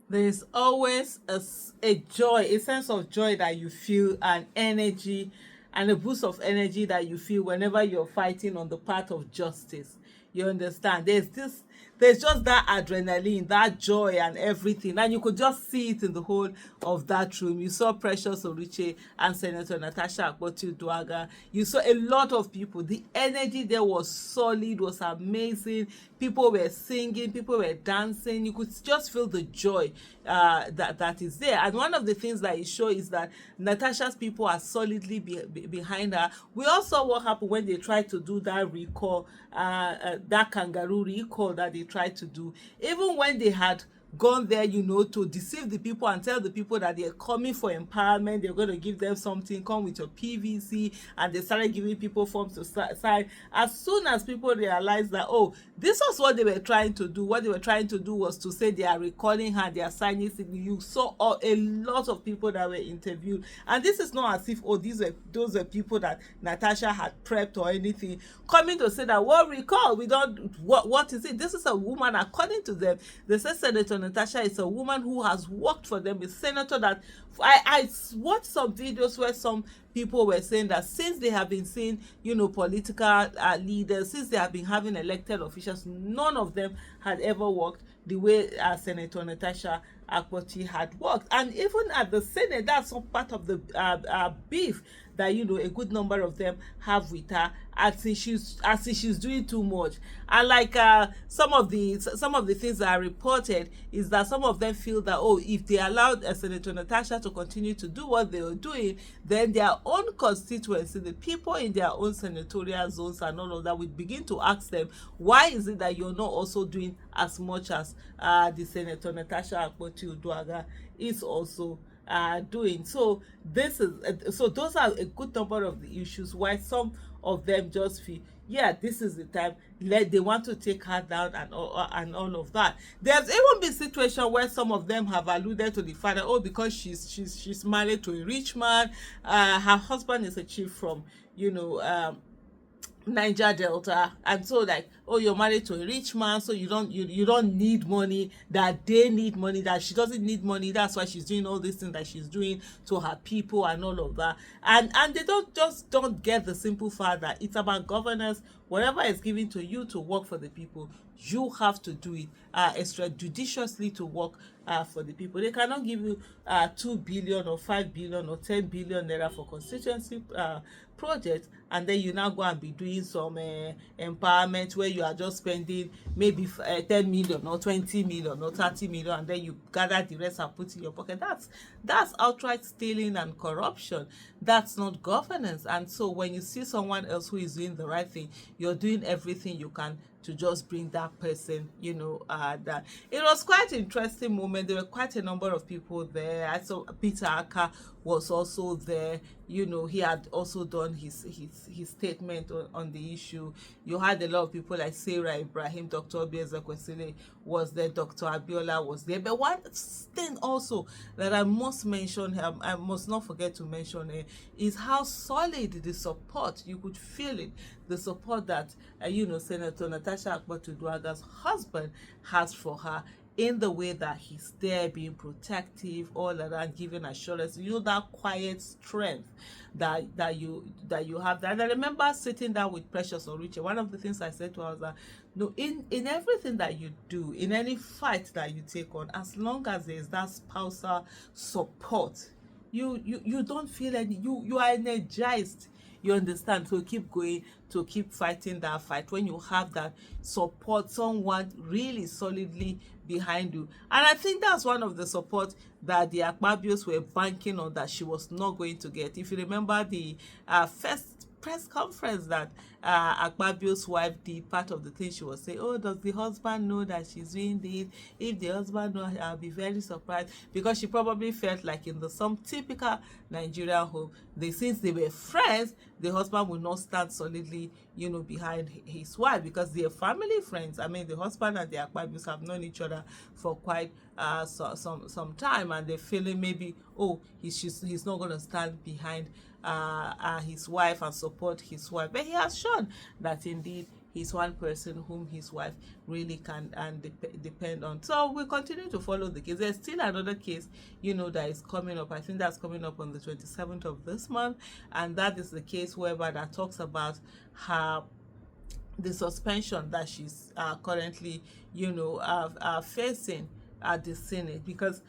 There's always a joy, a sense of joy that you feel, an energy and a boost of energy that you feel whenever you're fighting on the path of justice. You understand? There's just that adrenaline, that joy and everything. And you could just see it in the whole of that room. You saw Precious Oruche and Senator Natasha Akpoti-Uduaghan. You saw a lot of people. The energy there was solid, was amazing. People were singing, people were dancing. You could just feel the joy that is there. And one of the things that it shows is that Natasha's people are solidly behind her. We also saw what happened when they tried to do that recall, that kangaroo recall that they tried to do. Even when they had gone there, you know, to deceive the people and tell the people that they're coming for empowerment, they're going to give them something, come with your PVC, and they started giving people forms to sign. As soon as people realized that, oh, this was what they were trying to do, what they were trying to do was to say they are recalling her, they are signing, you saw a lot of people that were interviewed. And this is not as if, oh, those were people that Natasha had prepped or anything, coming to say that, what recall, we don't, what is it? This is a woman, according to them, they said Senator Natasha is a woman who has worked for them, a senator that I watched some videos where some people were saying that since they have been seeing, you know, political leaders, since they have been having elected officials, none of them had ever worked the way Senator Natasha Akpoti had worked. And even at the Senate, that's some part of the beef that, you know, a good number of them have with her, as if she's doing too much. And like some of the things that are reported is that some of them feel that, oh, if they allowed Senator Natasha to continue to do what they were doing, then their own constituency, the people in their own senatorial zones and all of that, would begin to ask them, why is it that you're not also doing as much as the Senator Natasha Akpoti-Uduaghan is also doing. So this is so those are a good number of the issues why some of them just feel, yeah, this is the time, they want to take her down and all of that. There's even been situation where some of them have alluded to the fact that, oh, because she's married to a rich man, her husband is a chief from, you know, Niger Delta, and so like, oh, you're married to a rich man, so you don't need money, that they need money, that she doesn't need money, that's why she's doing all these things that she's doing to her people and all of that. And they don't get the simple fact that it's about governance. Whatever is given to you to work for the people, you have to do it extrajudiciously to work for the people. They cannot give you 2 billion or 5 billion or 10 billion naira for constituency projects, and then you now go and be doing some empowerment where you are just spending maybe 10 million or 20 million or 30 million, and then you gather the rest and put in your pocket. That's outright stealing and corruption. That's not governance. And so when you see someone else who is doing the right thing, you're doing everything you can to just bring that person, you know, that. It was quite an interesting moment. There were quite a number of people there. I saw Peter Aka was also there. He had also done his statement on the issue. You had a lot of people like Sarah Ibrahim, Dr. Obieze Kwesile was there, Dr. Abiola was there. But one thing also that I must mention, I must not forget to mention is how solid the support, you could feel it, the support that Senator Natasha Akpatu-Duaga's husband has for her, in the way that he's there being protective, all around, giving assurance, that quiet strength that you have. And I remember sitting down with Precious Oruche. One of the things I said to her was that, no, in everything that you do, in any fight that you take on, as long as there is that spousal support, you don't feel any, you are energized, you understand, to keep going, to keep fighting that fight, when you have that support, someone really solidly behind you. And I think that's one of the support that the Akpabios were banking on, that she was not going to get. If you remember the first press conference that Akpabio's wife did, part of the thing she was saying, oh, does the husband know that she's doing this? If the husband knows, I'll be very surprised, because she probably felt like in some typical Nigerian home, since they were friends, the husband will not stand solidly, behind his wife, because they're family friends. I mean, the husband and the Akpabios have known each other for quite some time, and they're feeling maybe, oh, he's not going to stand behind his wife and support his wife. But he has shown that indeed he's one person whom his wife really can depend on. So we continue to follow the case. There's still another case, that is coming up. I think that's coming up on the 27th of this month, and that is the case whereby that talks about the suspension that she's currently, facing at the Senate, because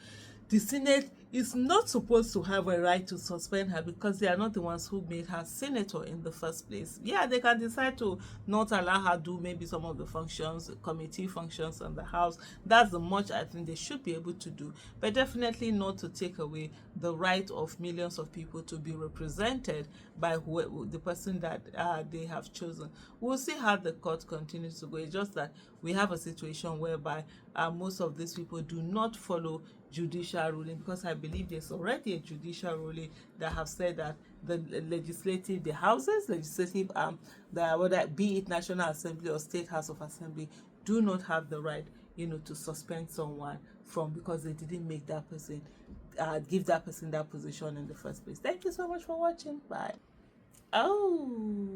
the Senate is not supposed to have a right to suspend her, because they are not the ones who made her senator in the first place. Yeah, they can decide to not allow her do maybe some of the functions, committee functions in the House. That's the much I think they should be able to do, but definitely not to take away the right of millions of people to be represented by the person that they have chosen. We'll see how the court continues to go. It's just that we have a situation whereby most of these people do not follow judicial ruling, because I believe there's already a judicial ruling that have said that the legislative whether be it National Assembly or State House of Assembly, do not have the right, to suspend someone because they didn't make that person, give that person that position in the first place. Thank you so much for watching. Bye. Oh.